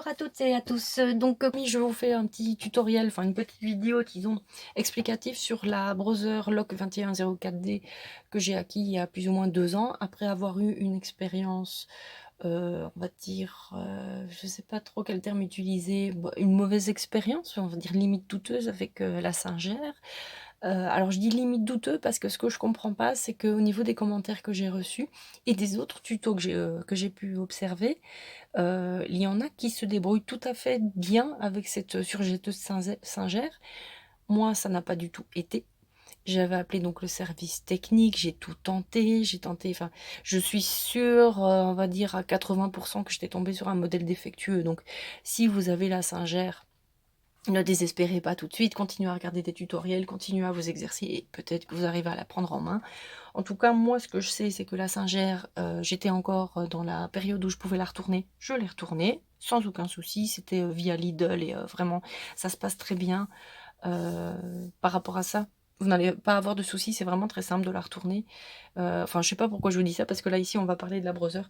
Bonjour à toutes et à tous. Oui, je vous fais un petit tutoriel, enfin une petite vidéo, disons, explicative sur la Brother Lock 2104D que j'ai acquis il y a plus ou moins 2 ans, après avoir eu une expérience, on va dire, je sais pas trop quel terme utiliser, une mauvaise expérience, on va dire limite douteuse avec la Singer. Alors je dis limite douteux parce que ce que je comprends pas, c'est qu'au niveau des commentaires que j'ai reçus et des autres tutos que j'ai pu observer, il y en a qui se débrouillent tout à fait bien avec cette surjetteuse Singer. Moi, ça n'a pas du tout été. J'avais appelé donc le service technique, j'ai tout tenté, enfin, je suis sûre, on va dire à 80 que j'étais tombée sur un modèle défectueux. Donc si vous avez la Singer, ne désespérez pas tout de suite, continuez à regarder des tutoriels, continuez à vous exercer et peut-être que vous arrivez à la prendre en main. En tout cas, moi, ce que je sais, c'est que la Singer, j'étais encore dans la période où je pouvais la retourner. Je l'ai retournée sans aucun souci. C'était via Lidl et vraiment, ça se passe très bien par rapport à ça. Vous n'allez pas avoir de soucis, c'est vraiment très simple de la retourner. Enfin, je sais pas pourquoi je vous dis ça, parce que là, ici, on va parler de la Brother.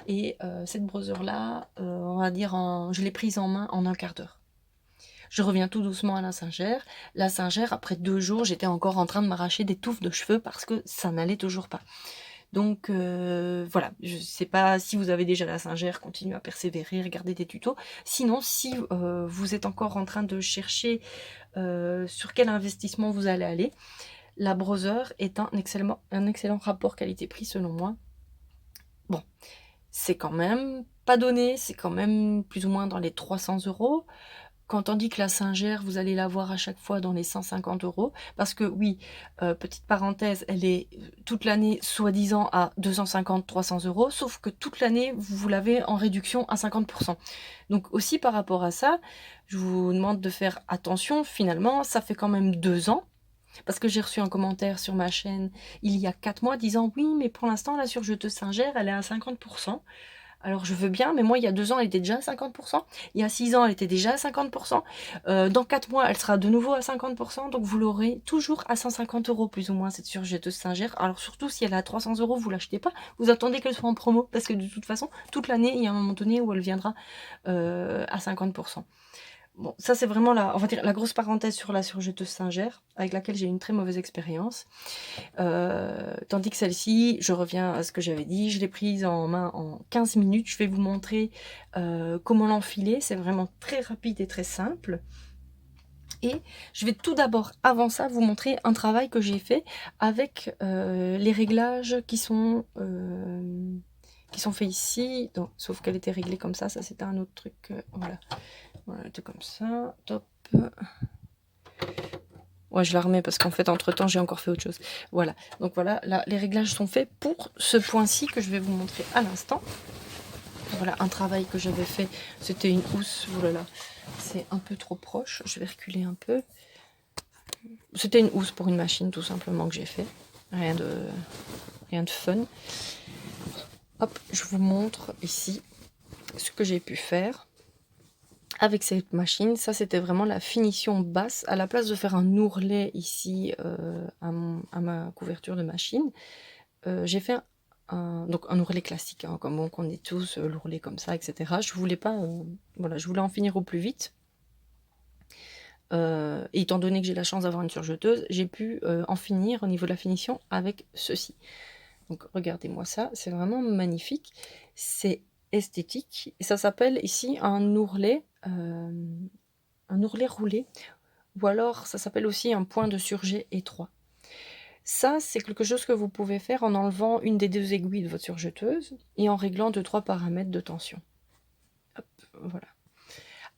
Et cette Brother-là, on va dire, je l'ai prise en main en un quart d'heure. Je reviens tout doucement à la Singer. La Singer, après 2 jours, j'étais encore en train de m'arracher des touffes de cheveux parce que ça n'allait toujours pas. Donc voilà, je sais pas si vous avez déjà la Singer, continuez à persévérer, regardez des tutos. Sinon, si vous êtes encore en train de chercher sur quel investissement vous allez aller, la Brother est un excellent rapport qualité-prix selon moi. Bon, c'est quand même pas donné, c'est quand même plus ou moins dans les 300 €. Quand on dit que la Singer, vous allez l'avoir à chaque fois dans les 150 €, parce que oui, petite parenthèse, elle est toute l'année soi-disant à 250-300 €, sauf que toute l'année, vous l'avez en réduction à 50 %. Donc aussi par rapport à ça, je vous demande de faire attention, finalement, ça fait quand même 2 ans, parce que j'ai reçu un commentaire sur ma chaîne il y a 4 mois disant: «Oui, mais pour l'instant, la surjeteuse Singer, elle est à 50 %». Alors je veux bien, mais moi il y a 2 ans, elle était déjà à 50 %. Il y a 6 ans, elle était déjà à 50 %. Dans 4 mois, elle sera de nouveau à 50 %, donc vous l'aurez toujours à 150 € plus ou moins cette surjetteuse Singer. Alors surtout si elle est à 300 €, vous l'achetez pas, vous attendez qu'elle soit en promo parce que de toute façon, toute l'année, il y a un moment donné où elle viendra, à 50 %. Bon, ça c'est vraiment la on va dire la grosse parenthèse sur la surjetteuse Singer, avec laquelle j'ai eu une très mauvaise expérience. Tandis que celle-ci, je reviens à ce que j'avais dit, je l'ai prise en main en 15 minutes. Je vais vous montrer comment l'enfiler. C'est vraiment très rapide et très simple. Et je vais tout d'abord, avant ça, vous montrer un travail que j'ai fait avec les réglages qui sont faits ici. Donc, sauf qu'elle était réglée comme ça c'était un autre truc. Voilà, voilà, tout comme ça. Top. Ouais, je la remets parce qu'en fait, entre-temps, j'ai encore fait autre chose. Voilà, donc voilà, là, les réglages sont faits pour ce point-ci que je vais vous montrer à l'instant. Voilà, un travail que j'avais fait, c'était une housse. Oh là là, c'est un peu trop proche, je vais reculer un peu. C'était une housse pour une machine, tout simplement, que j'ai fait. Rien de fun. Hop, je vous montre ici ce que j'ai pu faire avec cette machine. Ça, c'était vraiment la finition basse. À la place de faire un ourlet ici à ma couverture de machine, j'ai fait donc un ourlet classique, hein, comme on connaît tous, l'ourlet comme ça, etc. Je voulais pas, voilà, je voulais en finir au plus vite. Et étant donné que j'ai la chance d'avoir une surjeteuse, j'ai pu en finir au niveau de la finition avec ceci. Donc regardez-moi ça, c'est vraiment magnifique, c'est esthétique. Et ça s'appelle ici un ourlet roulé, ou alors ça s'appelle aussi un point de surjet étroit. Ça, c'est quelque chose que vous pouvez faire en enlevant une des 2 aiguilles de votre surjeteuse et en réglant 2-3 paramètres de tension. Hop, voilà.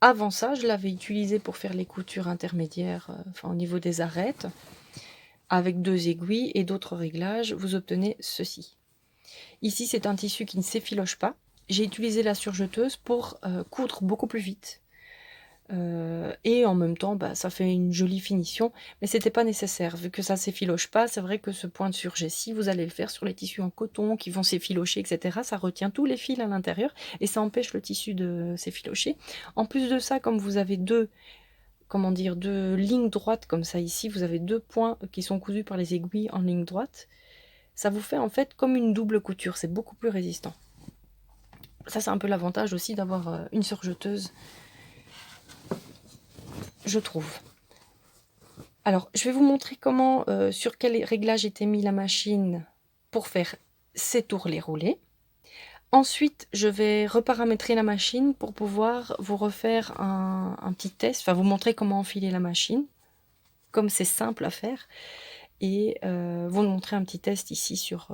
Avant ça, je l'avais utilisé pour faire les coutures intermédiaires, enfin au niveau des arêtes. Avec 2 aiguilles et d'autres réglages, vous obtenez ceci. Ici, c'est un tissu qui ne s'effiloche pas. J'ai utilisé la surjeteuse pour coudre beaucoup plus vite. Et en même temps, ça fait une jolie finition, mais c'était pas nécessaire. Vu que ça s'effiloche pas, c'est vrai que ce point de surjet, si vous allez le faire sur les tissus en coton qui vont s'effilocher, etc., ça retient tous les fils à l'intérieur et ça empêche le tissu de s'effilocher. En plus de ça, comme vous avez deux lignes droites comme ça ici, vous avez 2 points qui sont cousus par les aiguilles en ligne droite. Ça vous fait en fait comme une double couture, c'est beaucoup plus résistant. Ça, c'est un peu l'avantage aussi d'avoir une surjeteuse, je trouve. Alors, je vais vous montrer comment, sur quel réglage était mis la machine pour faire ces tourlets roulés. Ensuite, je vais reparamétrer la machine pour pouvoir vous refaire un petit test, enfin vous montrer comment enfiler la machine, comme c'est simple à faire, et vous montrer un petit test ici sur,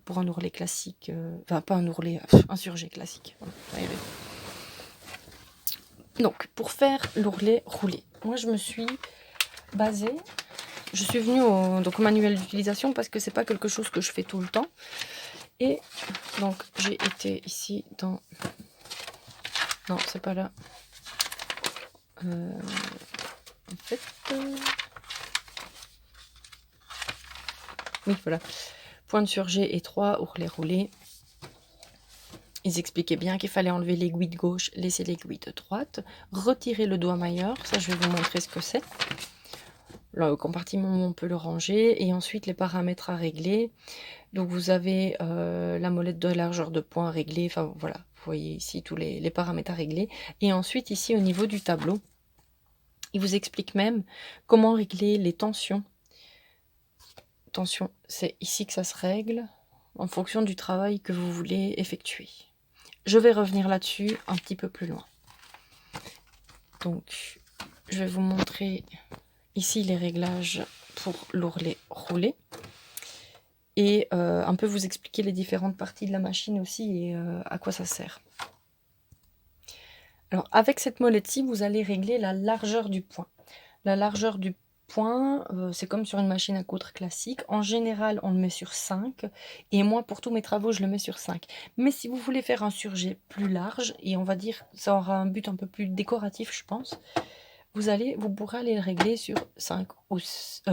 pour un ourlet classique, enfin pas un ourlet, un surjet classique. Voilà, on va y arriver. Donc, pour faire l'ourlet roulé, moi je me suis basée, je suis venue donc, au manuel d'utilisation parce que c'est pas quelque chose que je fais tout le temps. Et donc j'ai été ici dans... Non, c'est pas là. En fait... Oui, voilà. Point de surjet étroit, ourlet roulé. Ils expliquaient bien qu'il fallait enlever l'aiguille de gauche, laisser l'aiguille de droite, retirer le doigt mailleur. Ça, je vais vous montrer ce que c'est. Le compartiment, on peut le ranger. Et ensuite, les paramètres à régler. Donc, vous avez la molette de largeur de point à régler. Enfin, voilà. Vous voyez ici tous les paramètres à régler. Et ensuite, ici, au niveau du tableau, il vous explique même comment régler les tensions. Tension, c'est ici que ça se règle en fonction du travail que vous voulez effectuer. Je vais revenir là-dessus un petit peu plus loin. Donc, je vais vous montrer ici les réglages pour l'ourlet roulé. Et un peu vous expliquer les différentes parties de la machine aussi et à quoi ça sert. Alors, avec cette molette-ci, vous allez régler la largeur du point. La largeur du point, c'est comme sur une machine à coudre classique. En général, on le met sur 5. Et moi, pour tous mes travaux, je le mets sur 5. Mais si vous voulez faire un surjet plus large, et on va dire, ça aura un but un peu plus décoratif, je pense, vous pourrez aller le régler sur 5 ou 6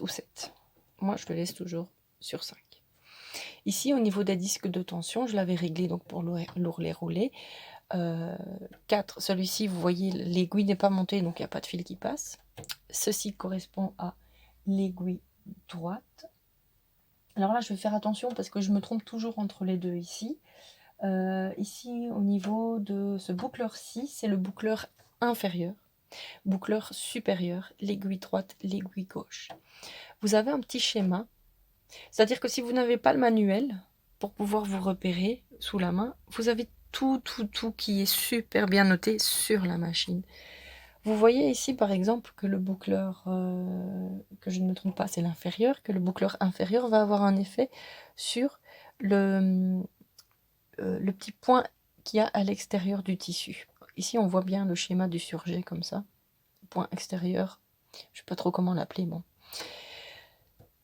ou 7. Moi, je le laisse toujours sur 5. Ici, au niveau des disques de tension, je l'avais réglé donc pour l'ourlet roulé. 4, celui-ci, vous voyez, l'aiguille n'est pas montée, donc il n'y a pas de fil qui passe. Ceci correspond à l'aiguille droite. Alors là, je vais faire attention parce que je me trompe toujours entre les deux ici. Ici, au niveau de ce boucleur-ci, c'est le boucleur inférieur. Boucleur supérieur, l'aiguille droite, l'aiguille gauche. Vous avez un petit schéma, c'est-à-dire que si vous n'avez pas le manuel, pour pouvoir vous repérer sous la main, vous avez tout qui est super bien noté sur la machine. Vous voyez ici par exemple que le boucleur, que je ne me trompe pas, c'est l'inférieur, que le boucleur inférieur va avoir un effet sur le petit point qu'il y a à l'extérieur du tissu. Ici on voit bien le schéma du surjet comme ça, point extérieur, je ne sais pas trop comment l'appeler, bon.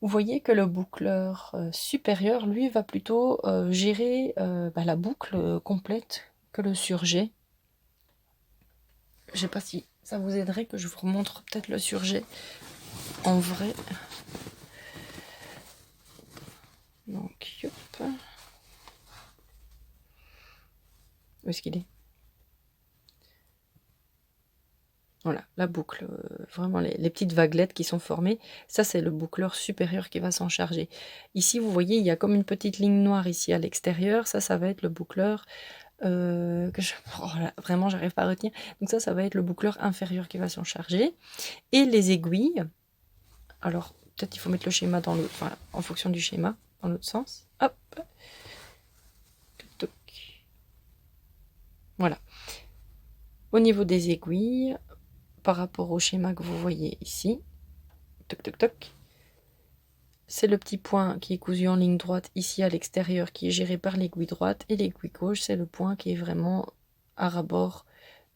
Vous voyez que le boucleur supérieur, lui, va plutôt gérer la boucle complète que le surjet. Je ne sais pas si ça vous aiderait que je vous remontre peut-être le surjet en vrai. Donc, hop. Où est-ce qu'il est? Voilà, la boucle, vraiment les petites vaguelettes qui sont formées, ça c'est le boucleur supérieur qui va s'en charger. Ici, vous voyez, il y a comme une petite ligne noire ici à l'extérieur, ça va être le boucleur vraiment j'arrive pas à retenir. Donc ça va être le boucleur inférieur qui va s'en charger. Et les aiguilles, alors peut-être il faut mettre le schéma dans l'autre, enfin en fonction du schéma, dans l'autre sens. Hop. Toc, toc. Voilà. Au niveau des aiguilles, par rapport au schéma que vous voyez ici, toc toc toc, c'est le petit point qui est cousu en ligne droite ici à l'extérieur qui est géré par l'aiguille droite, et l'aiguille gauche c'est le point qui est vraiment à ras-bord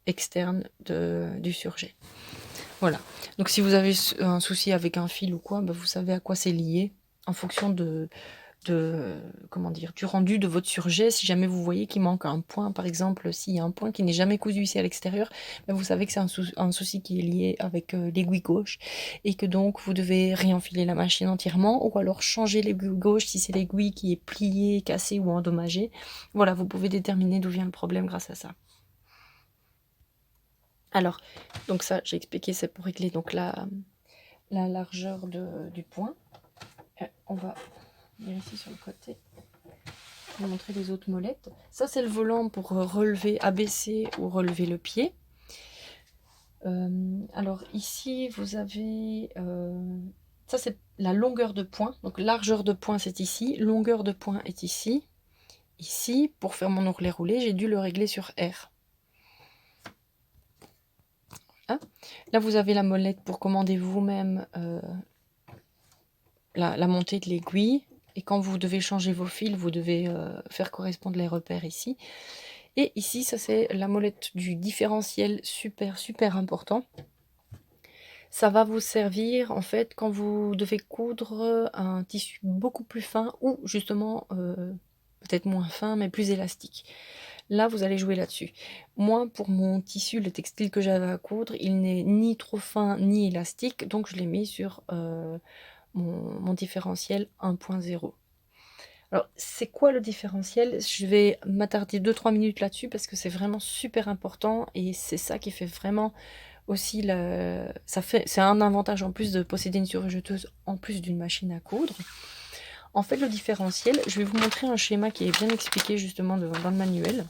externe du surjet. Voilà, donc si vous avez un souci avec un fil ou quoi, vous savez à quoi c'est lié en fonction comment dire, du rendu de votre surjet. Si jamais vous voyez qu'il manque un point, par exemple, s'il y a un point qui n'est jamais cousu ici à l'extérieur, vous savez que c'est un souci qui est lié avec l'aiguille gauche et que donc vous devez réenfiler la machine entièrement ou alors changer l'aiguille gauche si c'est l'aiguille qui est pliée, cassée ou endommagée. Voilà, vous pouvez déterminer d'où vient le problème grâce à ça. Alors, donc ça, j'ai expliqué, c'est pour régler donc la largeur du point. On va venir ici sur le côté. vous montrer les autres molettes. Ça, c'est le volant pour relever, abaisser ou relever le pied. Alors ici, vous avez... ça, c'est la longueur de poing. Donc, largeur de poing, c'est ici. Longueur de poing est ici. Ici, pour faire mon ourlet roulé, j'ai dû le régler sur R. Hein, là, vous avez la molette pour commander vous-même la montée de l'aiguille. Et quand vous devez changer vos fils, vous devez faire correspondre les repères ici. Et ici, ça c'est la molette du différentiel, super, super important. Ça va vous servir en fait quand vous devez coudre un tissu beaucoup plus fin ou justement peut-être moins fin mais plus élastique. Là, vous allez jouer là-dessus. Moi, pour mon tissu, le textile que j'avais à coudre, il n'est ni trop fin ni élastique, donc je l'ai mis sur mon différentiel 1.0. Alors, c'est quoi le différentiel? Je vais m'attarder 2-3 minutes là-dessus parce que c'est vraiment super important et c'est ça qui fait vraiment aussi c'est un avantage en plus de posséder une surjeteuse en plus d'une machine à coudre. En fait, le différentiel, je vais vous montrer un schéma qui est bien expliqué justement dans le manuel.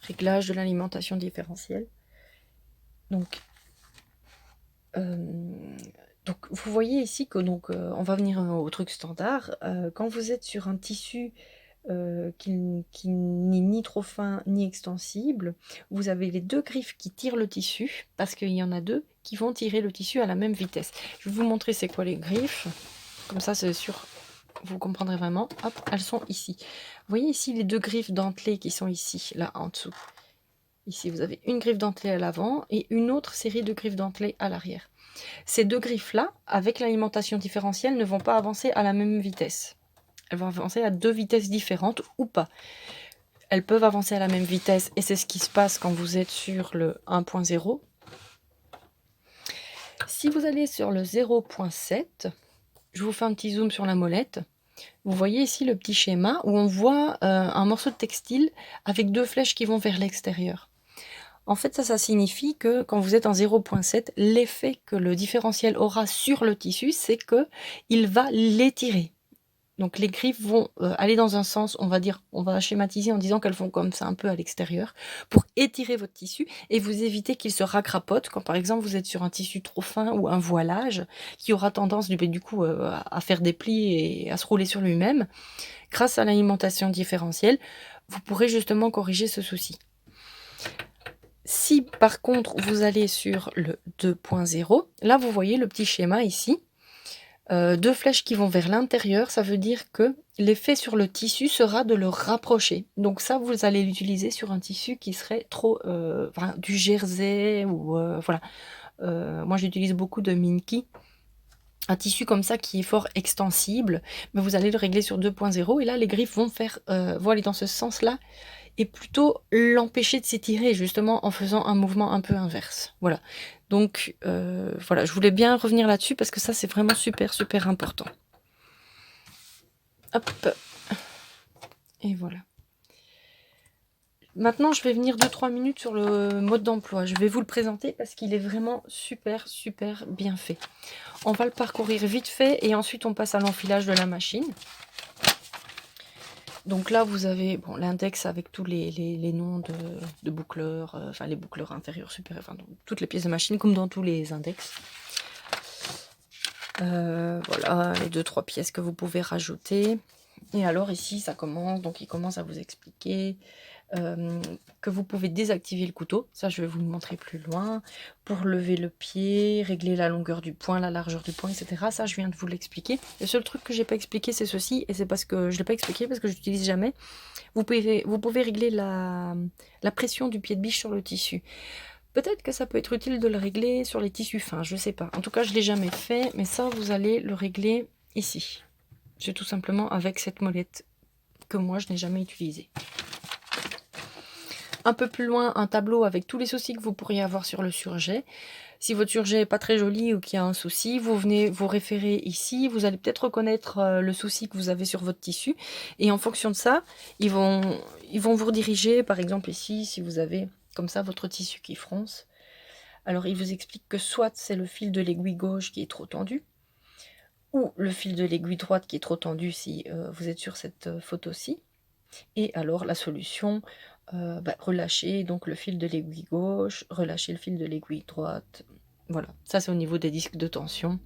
Réglage de l'alimentation différentielle. Donc, vous voyez ici que on va venir au truc standard. Quand vous êtes sur un tissu qui n'est ni trop fin ni extensible, vous avez les deux griffes qui tirent le tissu, parce qu'il y en a deux qui vont tirer le tissu à la même vitesse. Je vais vous montrer c'est quoi les griffes, comme ça c'est sûr, vous comprendrez vraiment. Hop, elles sont ici. Vous voyez ici les deux griffes dentelées qui sont ici, là en dessous. Ici vous avez une griffe dentelée à l'avant et une autre série de griffes dentelées à l'arrière. Ces deux griffes-là, avec l'alimentation différentielle, ne vont pas avancer à la même vitesse. Elles vont avancer à deux vitesses différentes ou pas. Elles peuvent avancer à la même vitesse et c'est ce qui se passe quand vous êtes sur le 1.0. Si vous allez sur le 0.7, je vous fais un petit zoom sur la molette. Vous voyez ici le petit schéma où on voit un morceau de textile avec deux flèches qui vont vers l'extérieur. En fait, ça signifie que quand vous êtes en 0.7, l'effet que le différentiel aura sur le tissu, c'est qu'il va l'étirer. Donc les griffes vont aller dans un sens, on va schématiser en disant qu'elles font comme ça un peu à l'extérieur, pour étirer votre tissu et vous éviter qu'il se racrapote quand par exemple vous êtes sur un tissu trop fin ou un voilage qui aura tendance du coup à faire des plis et à se rouler sur lui-même. Grâce à l'alimentation différentielle, vous pourrez justement corriger ce souci. Si par contre vous allez sur le 2.0, là vous voyez le petit schéma ici, deux flèches qui vont vers l'intérieur, ça veut dire que l'effet sur le tissu sera de le rapprocher. Donc ça vous allez l'utiliser sur un tissu qui serait trop du jersey ou voilà. Moi j'utilise beaucoup de Minky. Un tissu comme ça qui est fort extensible, mais vous allez le régler sur 2.0 et là les griffes vont aller dans ce sens-là et plutôt l'empêcher de s'étirer justement en faisant un mouvement un peu inverse. Voilà. Donc voilà, je voulais bien revenir là-dessus parce que ça c'est vraiment super super important. Hop. Et voilà. Maintenant, je vais venir 2-3 minutes sur le mode d'emploi. Je vais vous le présenter parce qu'il est vraiment super super bien fait. On va le parcourir vite fait et ensuite on passe à l'enfilage de la machine. Donc là, vous avez l'index avec tous les noms de boucleurs, enfin les boucleurs inférieurs, supérieurs, enfin toutes les pièces de machine, comme dans tous les index. Voilà, les 2-3 pièces que vous pouvez rajouter. Et alors ici, ça commence, donc il commence à vous expliquer que vous pouvez désactiver le couteau. Ça, je vais vous le montrer plus loin. Pour lever le pied, régler la longueur du poing, la largeur du poing, etc. Ça, je viens de vous l'expliquer. Le seul truc que j'ai pas expliqué, c'est ceci. Et c'est parce que je l'ai pas expliqué, parce que je l'utilise jamais. Vous pouvez régler la pression du pied de biche sur le tissu. Peut-être que ça peut être utile de le régler sur les tissus fins, je sais pas. En tout cas, je l'ai jamais fait, mais ça, vous allez le régler ici. C'est tout simplement avec cette molette que moi, je n'ai jamais utilisée. Un peu plus loin, un tableau avec tous les soucis que vous pourriez avoir sur le surjet. Si votre surjet n'est pas très joli ou qu'il y a un souci, vous venez vous référer ici. Vous allez peut-être reconnaître le souci que vous avez sur votre tissu. Et en fonction de ça, ils vont vous rediriger. Par exemple ici, si vous avez comme ça votre tissu qui fronce. Alors il vous explique que soit c'est le fil de l'aiguille gauche qui est trop tendu, ou le fil de l'aiguille droite qui est trop tendu si vous êtes sur cette photo-ci. Et alors la solution, relâcher donc le fil de l'aiguille gauche, relâcher le fil de l'aiguille droite. Voilà, ça c'est au niveau des disques de tension.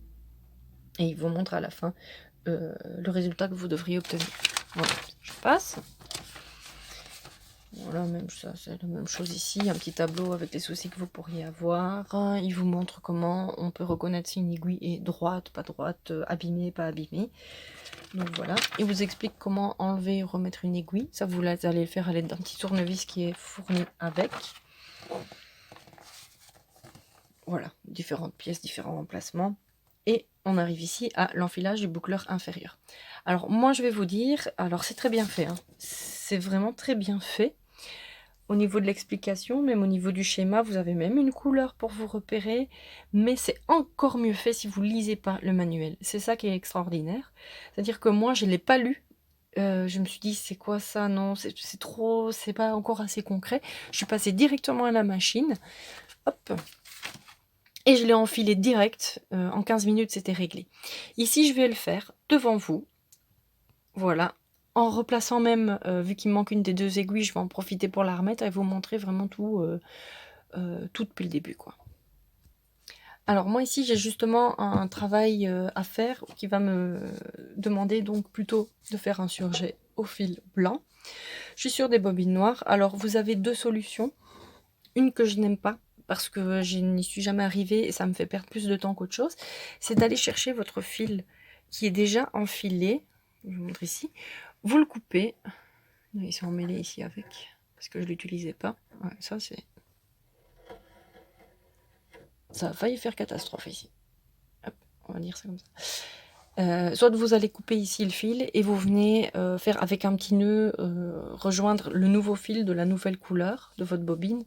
Et il vous montre à la fin le résultat que vous devriez obtenir. Voilà, je passe. Voilà, même ça, c'est la même chose ici, un petit tableau avec les soucis que vous pourriez avoir. Il vous montre comment on peut reconnaître si une aiguille est droite, pas droite, abîmée, pas abîmée. Donc voilà, il vous explique comment enlever et remettre une aiguille. Ça, vous allez le faire à l'aide d'un petit tournevis qui est fourni avec. Voilà, différentes pièces, différents emplacements. Et on arrive ici à l'enfilage du boucleur inférieur. Alors moi je vais vous dire, alors c'est très bien fait, hein. C'est vraiment très bien fait. Au niveau de l'explication, même au niveau du schéma, vous avez même une couleur pour vous repérer. Mais c'est encore mieux fait si vous ne lisez pas le manuel. C'est ça qui est extraordinaire. C'est-à-dire que moi je ne l'ai pas lu. Je me suis dit c'est quoi ça? Non, c'est trop, c'est pas encore assez concret. Je suis passée directement à la machine. Hop. Et je l'ai enfilé direct, en 15 minutes c'était réglé. Ici je vais le faire devant vous, voilà, en replaçant même, vu qu'il me manque une des 2 aiguilles, je vais en profiter pour la remettre et vous montrer vraiment tout, tout depuis le début, quoi. Alors moi ici j'ai justement un travail à faire qui va me demander donc plutôt de faire un surjet au fil blanc. Je suis sur des bobines noires, alors vous avez 2 solutions, une que je n'aime pas, parce que je n'y suis jamais arrivée et ça me fait perdre plus de temps qu'autre chose, c'est d'aller chercher votre fil qui est déjà enfilé. Je vous montre ici. Vous le coupez. Ils sont emmêlés ici avec, parce que je ne l'utilisais pas. Ouais, ça c'est... Ça a failli faire catastrophe ici. Hop, on va dire ça comme ça. Soit vous allez couper ici le fil et vous venez faire avec un petit nœud, rejoindre le nouveau fil de la nouvelle couleur de votre bobine.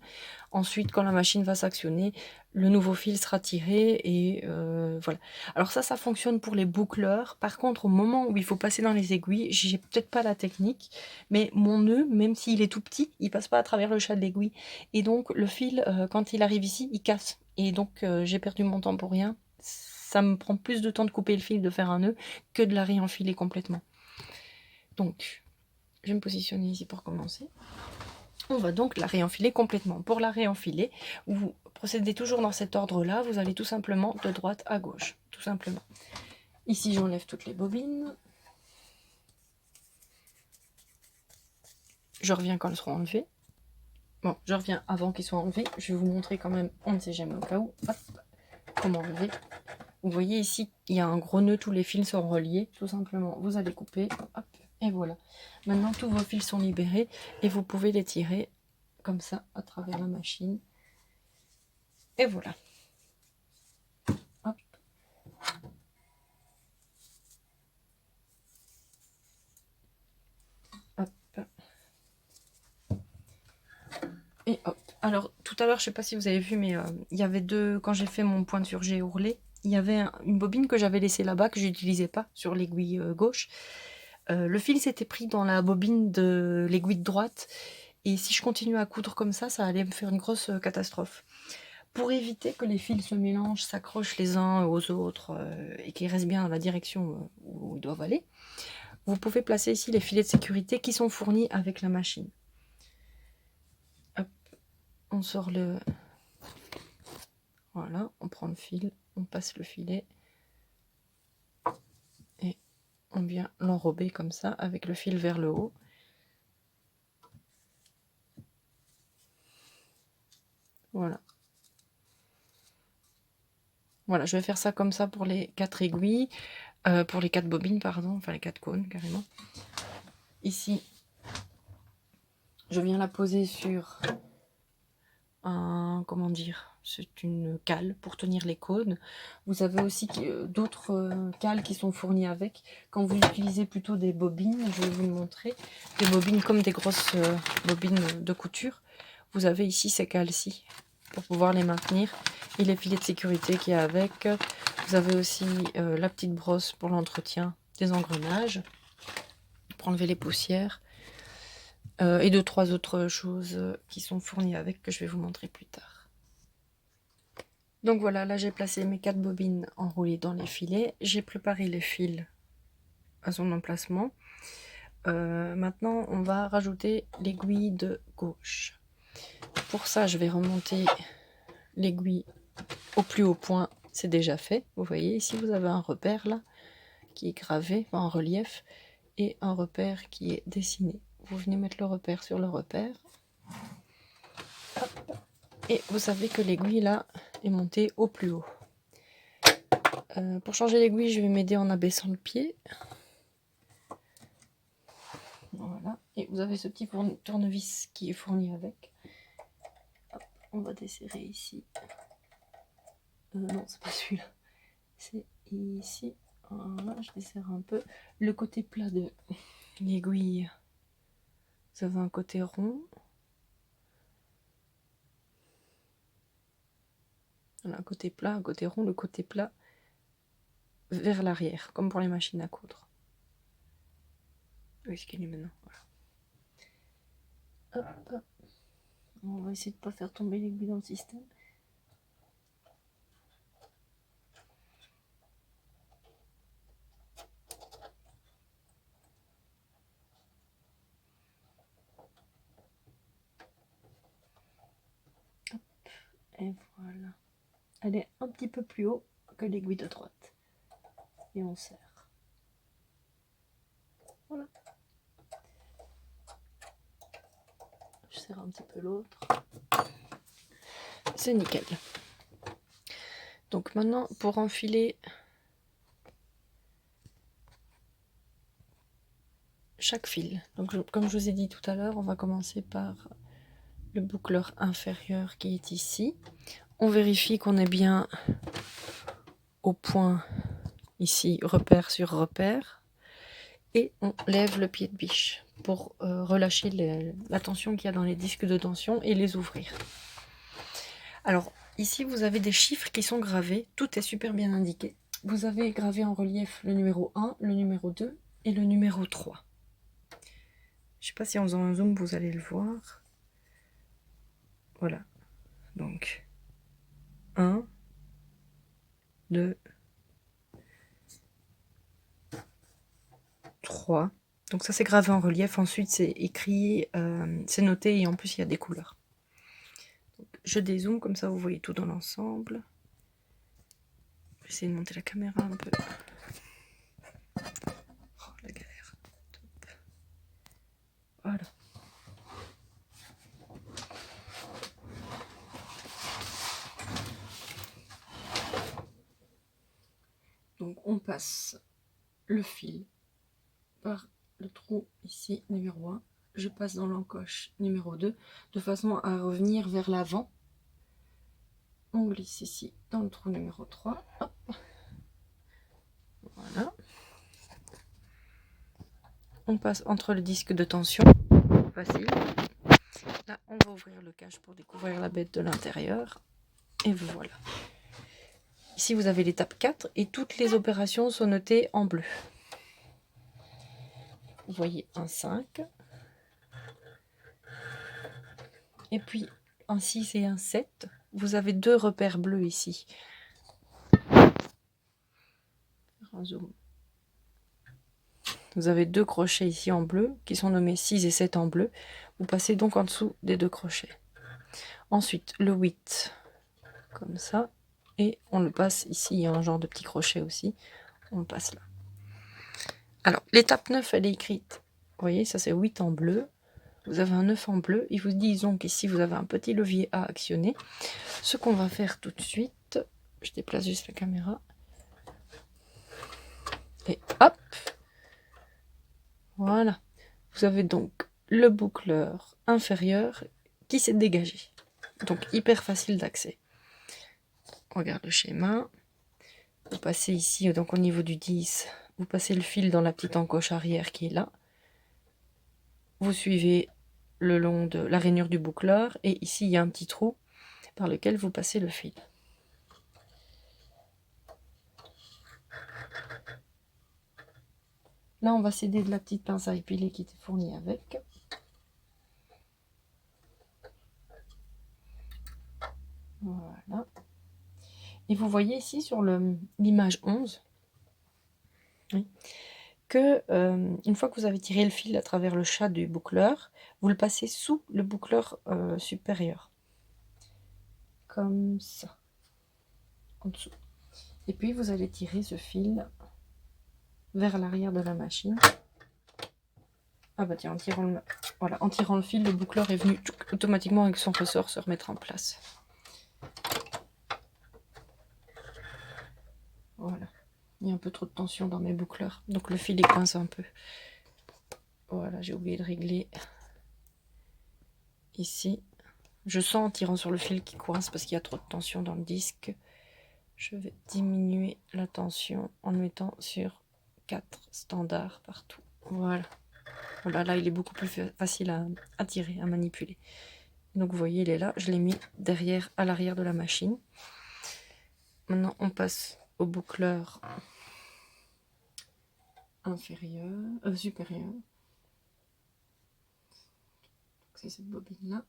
Ensuite, quand la machine va s'actionner, le nouveau fil sera tiré et voilà. Alors ça fonctionne pour les boucleurs. Par contre, au moment où il faut passer dans les aiguilles, j'ai peut-être pas la technique, mais mon nœud, même s'il est tout petit, il passe pas à travers le chat de l'aiguille. Et donc le fil, quand il arrive ici, il casse. Et donc j'ai perdu mon temps pour rien. Ça me prend plus de temps de couper le fil, de faire un nœud, que de la réenfiler complètement. Donc, je vais me positionner ici pour commencer. On va donc la réenfiler complètement. Pour la réenfiler, vous procédez toujours dans cet ordre-là. Vous allez tout simplement de droite à gauche, tout simplement. Ici, j'enlève toutes les bobines. Je reviens quand elles seront enlevées. Bon, je reviens avant qu'elles soient enlevées. Je vais vous montrer quand même, on ne sait jamais au cas où, hop, comment enlever. Vous voyez ici, il y a un gros nœud, tous les fils sont reliés, tout simplement. Vous allez couper, hop, et voilà. Maintenant, tous vos fils sont libérés et vous pouvez les tirer comme ça à travers la machine. Et voilà. Hop. Hop. Et hop. Alors, tout à l'heure, je sais pas si vous avez vu, mais il y avait quand j'ai fait mon point de surjet ourlé, il y avait une bobine que j'avais laissée là-bas, que je n'utilisais pas, sur l'aiguille gauche. Le fil s'était pris dans la bobine de l'aiguille de droite, et si je continue à coudre comme ça allait me faire une grosse catastrophe. Pour éviter que les fils se mélangent, s'accrochent les uns aux autres, et qu'ils restent bien dans la direction où ils doivent aller, vous pouvez placer ici les filets de sécurité qui sont fournis avec la machine. Hop, on sort le... Voilà, on prend le fil, on passe le filet, et on vient l'enrober comme ça, avec le fil vers le haut. Voilà. Voilà, je vais faire ça comme ça pour les 4 aiguilles, pour les 4 bobines, pardon, enfin les 4 cônes carrément. Ici, je viens la poser sur un, comment dire, c'est une cale pour tenir les cônes. Vous avez aussi d'autres cales qui sont fournies avec. Quand vous utilisez plutôt des bobines, je vais vous le montrer, des bobines comme des grosses bobines de couture, vous avez ici ces cales-ci pour pouvoir les maintenir, et les filets de sécurité qui est avec. Vous avez aussi la petite brosse pour l'entretien des engrenages, pour enlever les poussières, et 2-3 autres choses qui sont fournies avec, que je vais vous montrer plus tard. Donc voilà, là j'ai placé mes 4 bobines enroulées dans les filets. J'ai préparé les fils à son emplacement. Maintenant, on va rajouter l'aiguille de gauche. Pour ça, je vais remonter l'aiguille au plus haut point. C'est déjà fait. Vous voyez, ici, vous avez un repère là qui est gravé en relief et un repère qui est dessiné. Vous venez mettre le repère sur le repère. Hop. Et vous savez que l'aiguille là est montée au plus haut. Pour changer l'aiguille, je vais m'aider en abaissant le pied. Voilà. Et vous avez ce petit tournevis qui est fourni avec. Hop. On va desserrer ici. Non, c'est pas celui-là. C'est ici. Voilà, je desserre un peu. Le côté plat de l'aiguille, vous avez un côté rond. Voilà, un côté plat, un côté rond, le côté plat vers l'arrière, comme pour les machines à coudre. Où est-ce qu'il est maintenant? Voilà. Hop, hop. On va essayer de ne pas faire tomber l'aiguille dans le système. Hop. Et voilà. Elle est un petit peu plus haut que l'aiguille de droite. Et on serre. Voilà. Je serre un petit peu l'autre. C'est nickel. Donc maintenant, pour enfiler chaque fil. Donc comme je vous ai dit tout à l'heure, on va commencer par le boucleur inférieur qui est ici. On vérifie qu'on est bien au point ici, repère sur repère. Et on lève le pied de biche pour relâcher la tension qu'il y a dans les disques de tension et les ouvrir. Alors ici vous avez des chiffres qui sont gravés, tout est super bien indiqué. Vous avez gravé en relief le numéro 1, le numéro 2 et le numéro 3. Je ne sais pas si en faisant un zoom vous allez le voir. Voilà, donc 1, 2, 3. Donc ça c'est gravé en relief, ensuite c'est écrit, c'est noté et en plus il y a des couleurs. Donc, je dézoome comme ça vous voyez tout dans l'ensemble. Je vais essayer de monter la caméra un peu. Oh la galère. Top. Voilà. Donc on passe le fil par le trou ici, numéro 1. Je passe dans l'encoche numéro 2, de façon à revenir vers l'avant. On glisse ici dans le trou numéro 3. Hop. Voilà. On passe entre le disque de tension. Facile. Là, on va ouvrir le cache pour découvrir la bête de l'intérieur. Et voilà. Ici, vous avez l'étape 4 et toutes les opérations sont notées en bleu. Vous voyez un 5. Et puis un 6 et un 7. Vous avez deux repères bleus ici. Un zoom. Vous avez deux crochets ici en bleu qui sont nommés 6 et 7 en bleu. Vous passez donc en dessous des deux crochets. Ensuite, le 8, comme ça. Et on le passe ici, il y a un genre de petit crochet aussi. On le passe là. Alors, l'étape 9, elle est écrite. Vous voyez, ça c'est 8 en bleu. Vous avez un 9 en bleu. Ils vous disent donc qu'ici, vous avez un petit levier à actionner. Ce qu'on va faire tout de suite, je déplace juste la caméra. Et hop! Voilà. Vous avez donc le boucleur inférieur qui s'est dégagé. Donc, hyper facile d'accès. On regarde le schéma. Vous passez ici, donc au niveau du 10, vous passez le fil dans la petite encoche arrière qui est là. Vous suivez le long de la rainure du boucleur et ici il y a un petit trou par lequel vous passez le fil. Là on va s'aider de la petite pince à épiler qui était fournie avec. Voilà. Et vous voyez ici sur l'image 11, oui, que une fois que vous avez tiré le fil à travers le chat du boucleur, vous le passez sous le boucleur supérieur. Comme ça. En dessous. Et puis vous allez tirer ce fil vers l'arrière de la machine. Ah bah tiens, en tirant le fil, le boucleur est venu automatiquement avec son ressort se remettre en place. Voilà. Il y a un peu trop de tension dans mes boucleurs, donc le fil est coince un peu. Voilà, j'ai oublié de régler ici. Je sens en tirant sur le fil qui coince parce qu'il y a trop de tension dans le disque. Je vais diminuer la tension en le mettant sur 4 standards partout. Voilà. Voilà, là il est beaucoup plus facile à tirer, à manipuler. Donc vous voyez, il est là. Je l'ai mis derrière, à l'arrière de la machine. Maintenant, on passe au boucleur inférieur, supérieur. C'est cette bobine-là.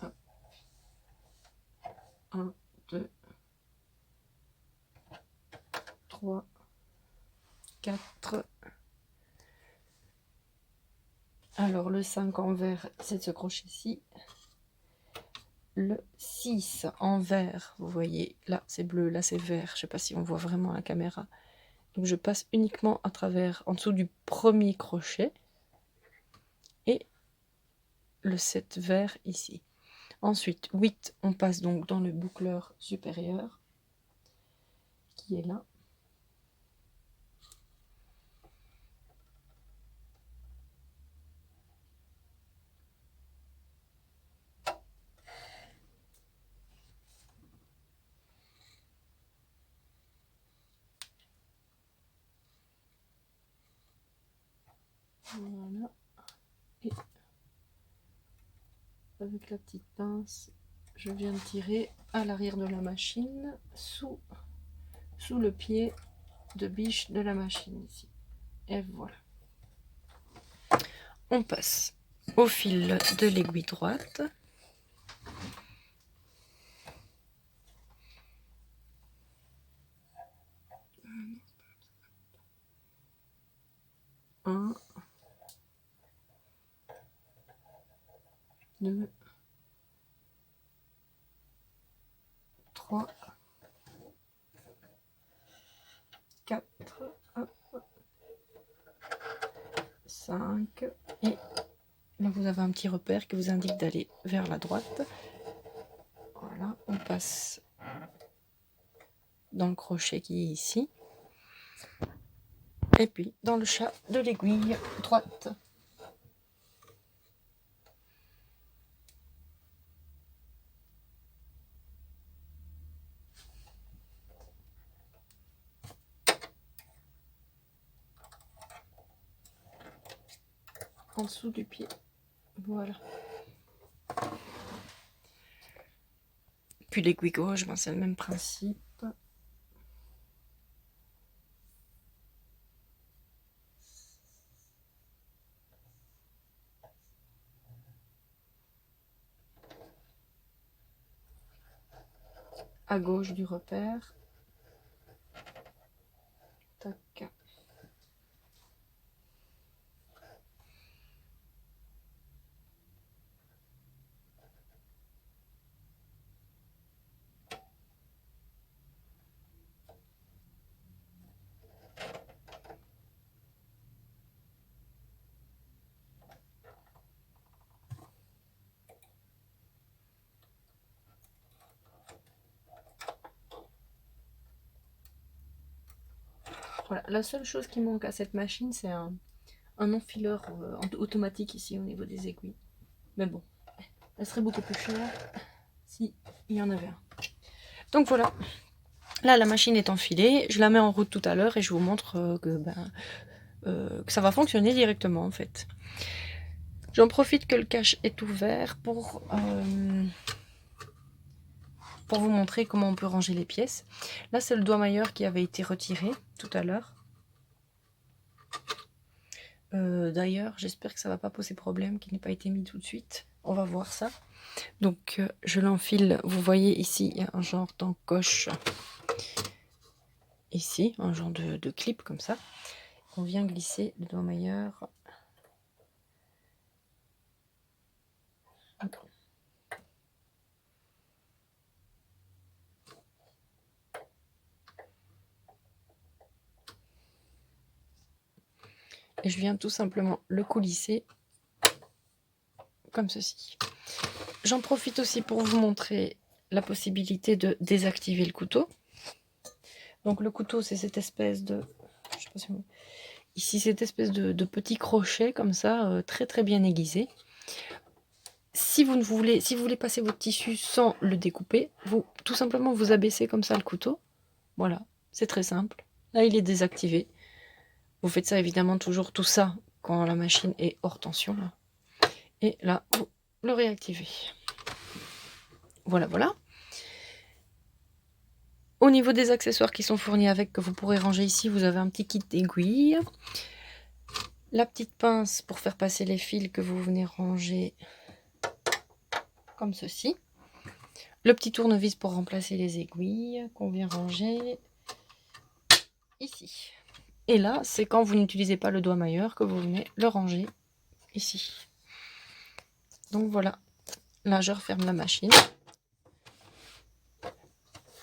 Hop. 1, 2, 3, 4. Alors, le 5 en vert, c'est de ce crochet-ci. Le 6 en vert, vous voyez, là c'est bleu, là c'est vert. Je ne sais pas si on voit vraiment à la caméra. Donc je passe uniquement à travers, en dessous du premier crochet. Et le 7 vert ici. Ensuite, 8, on passe donc dans le boucleur supérieur, qui est là. Voilà. Et avec la petite pince, je viens de tirer à l'arrière de la machine, sous le pied de biche de la machine ici. Et voilà. On passe au fil de l'aiguille droite. Un, 2, 3, 4, 5, et là vous avez un petit repère qui vous indique d'aller vers la droite. Voilà, on passe dans le crochet qui est ici, et puis dans le chat de l'aiguille droite. En dessous du pied. Voilà. Puis l'aiguille gauche, ben c'est le même principe. À gauche du repère. Tac. Voilà, la seule chose qui manque à cette machine, c'est un enfileur automatique ici au niveau des aiguilles. Mais bon, elle serait beaucoup plus chère si il y en avait un. Donc voilà, là la machine est enfilée, je la mets en route tout à l'heure et je vous montre que ça va fonctionner directement en fait. J'en profite que le cache est ouvert pour vous montrer comment on peut ranger les pièces. Là c'est le doigt mailleur qui avait été retiré tout à l'heure. D'ailleurs, j'espère que ça va pas poser problème, qu'il n'ait pas été mis tout de suite. On va voir ça. Donc, je l'enfile. Vous voyez ici, il y a un genre d'encoche. Ici, un genre de clip comme ça. On vient glisser le doigt mailleur. Et je viens tout simplement le coulisser comme ceci. J'en profite aussi pour vous montrer la possibilité de désactiver le couteau. Donc le couteau, c'est cette espèce de... Je sais pas si vous... Ici, cette espèce de petit crochet comme ça, très très bien aiguisé. Si vous voulez passer votre tissu sans le découper, tout simplement vous abaissez comme ça le couteau. Voilà, c'est très simple. Là, il est désactivé. Vous faites ça évidemment toujours tout ça quand la machine est hors tension. Là. Et là, vous le réactivez. Voilà, voilà. Au niveau des accessoires qui sont fournis avec, que vous pourrez ranger ici, vous avez un petit kit d'aiguilles. La petite pince pour faire passer les fils que vous venez ranger comme ceci. Le petit tournevis pour remplacer les aiguilles qu'on vient ranger ici. Et là, c'est quand vous n'utilisez pas le doigt mailleur que vous venez le ranger ici. Donc voilà. Là, je referme la machine.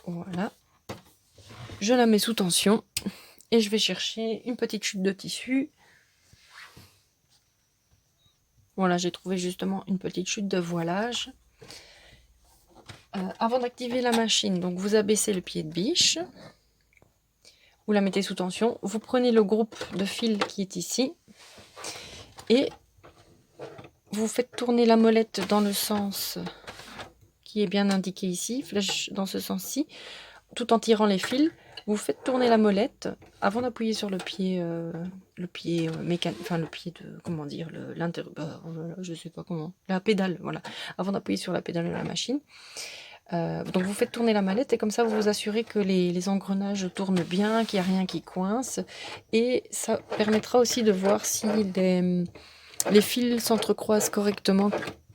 Voilà. Je la mets sous tension et je vais chercher une petite chute de tissu. Voilà, j'ai trouvé justement une petite chute de voilage. Avant d'activer la machine, donc vous abaissez le pied de biche. Vous la mettez sous tension. Vous prenez le groupe de fils qui est ici. Et vous faites tourner la molette dans le sens qui est bien indiqué ici. Flèche dans ce sens-ci. Tout en tirant les fils. Vous faites tourner la molette avant d'appuyer sur le pied mécanique, enfin le pied de, comment dire, je sais pas comment, la pédale, voilà, avant d'appuyer sur la pédale de la machine. Donc vous faites tourner la mallette et comme ça vous vous assurez que les engrenages tournent bien, qu'il n'y a rien qui coince. Et ça permettra aussi de voir si les fils s'entrecroisent correctement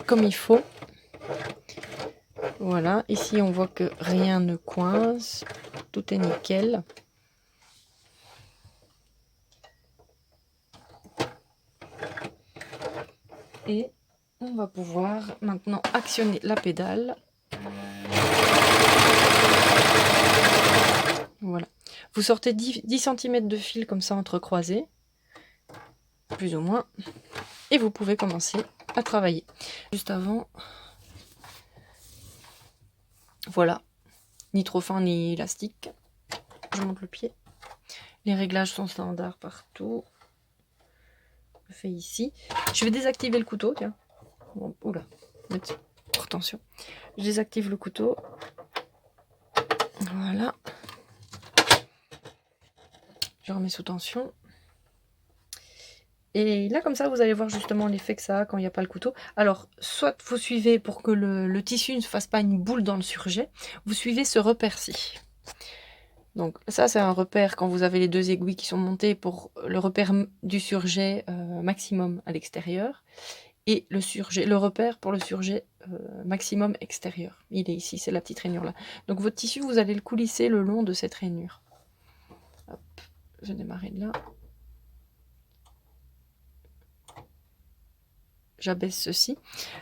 comme il faut. Voilà, ici on voit que rien ne coince, tout est nickel. Et on va pouvoir maintenant actionner la pédale. Voilà. Vous sortez 10 cm de fil comme ça entrecroisé, plus ou moins, et vous pouvez commencer à travailler. Juste avant, voilà, ni trop fin ni élastique. Je monte le pied. Les réglages sont standards partout. Je le fais ici. Je vais désactiver le couteau, tiens. Oula, attention. Je désactive le couteau. Voilà. Je remets sous tension. Et là, comme ça, vous allez voir justement l'effet que ça a quand il n'y a pas le couteau. Alors, soit vous suivez pour que le tissu ne fasse pas une boule dans le surjet, vous suivez ce repère-ci. Donc ça, c'est un repère quand vous avez les deux aiguilles qui sont montées pour le repère du surjet maximum à l'extérieur. Et le repère pour le surjet maximum extérieur. Il est ici, c'est la petite rainure là. Donc votre tissu, vous allez le coulisser le long de cette rainure. Hop, je vais démarrer de là. J'abaisse ceci.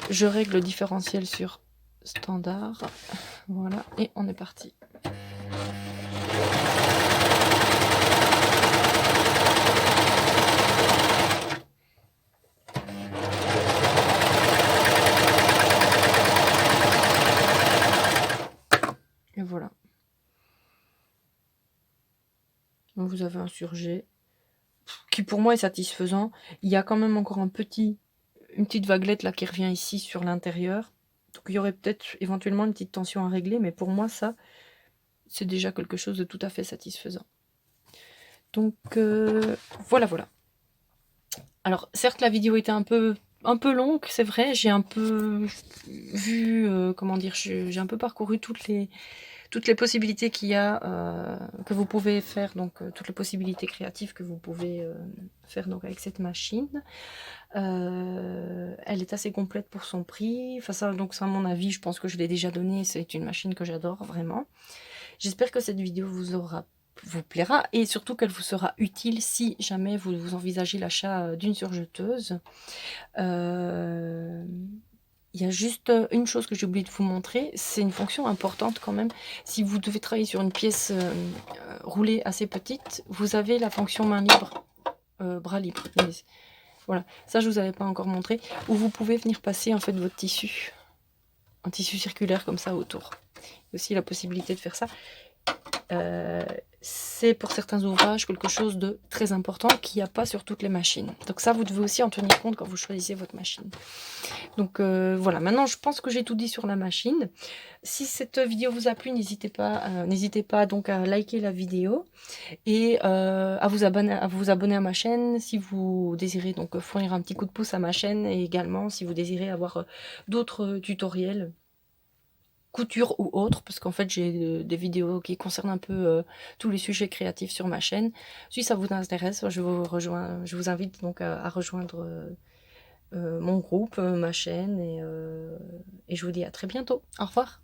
Je règle le différentiel sur standard. Voilà, et on est parti. Et voilà. Donc vous avez un surjet qui pour moi est satisfaisant. Il y a quand même encore une petite vaguelette là qui revient ici sur l'intérieur. Donc il y aurait peut-être éventuellement une petite tension à régler, mais pour moi ça, c'est déjà quelque chose de tout à fait satisfaisant. Donc voilà. Alors certes la vidéo était un peu longue, c'est vrai, j'ai un peu vu, comment dire, j'ai un peu parcouru toutes toutes les possibilités qu'il y a, que vous pouvez faire, donc toutes les possibilités créatives que vous pouvez faire donc avec cette machine. Elle est assez complète pour son prix. Enfin ça, donc ça à mon avis, je pense que je l'ai déjà donné. C'est une machine que j'adore vraiment. J'espère que cette vidéo vous plaira et surtout qu'elle vous sera utile si jamais vous envisagez l'achat d'une surjeteuse. Il y a juste une chose que j'ai oublié de vous montrer, c'est une fonction importante quand même. Si vous devez travailler sur une pièce roulée assez petite, vous avez la fonction main libre, bras libre. Voilà, ça je vous avais pas encore montré, où vous pouvez venir passer en fait votre tissu, un tissu circulaire comme ça autour. Il y a aussi la possibilité de faire ça. C'est pour certains ouvrages quelque chose de très important qu'il n'y a pas sur toutes les machines. Donc ça, vous devez aussi en tenir compte quand vous choisissez votre machine. Donc voilà, maintenant je pense que j'ai tout dit sur la machine. Si cette vidéo vous a plu, n'hésitez pas donc à liker la vidéo et à vous abonner à ma chaîne si vous désirez donc fournir un petit coup de pouce à ma chaîne, et également si vous désirez avoir d'autres tutoriels couture ou autre, parce qu'en fait j'ai des vidéos qui concernent un peu tous les sujets créatifs sur ma chaîne. Si ça vous intéresse, je vous invite donc à rejoindre mon groupe, ma chaîne, et je vous dis à très bientôt. Au revoir.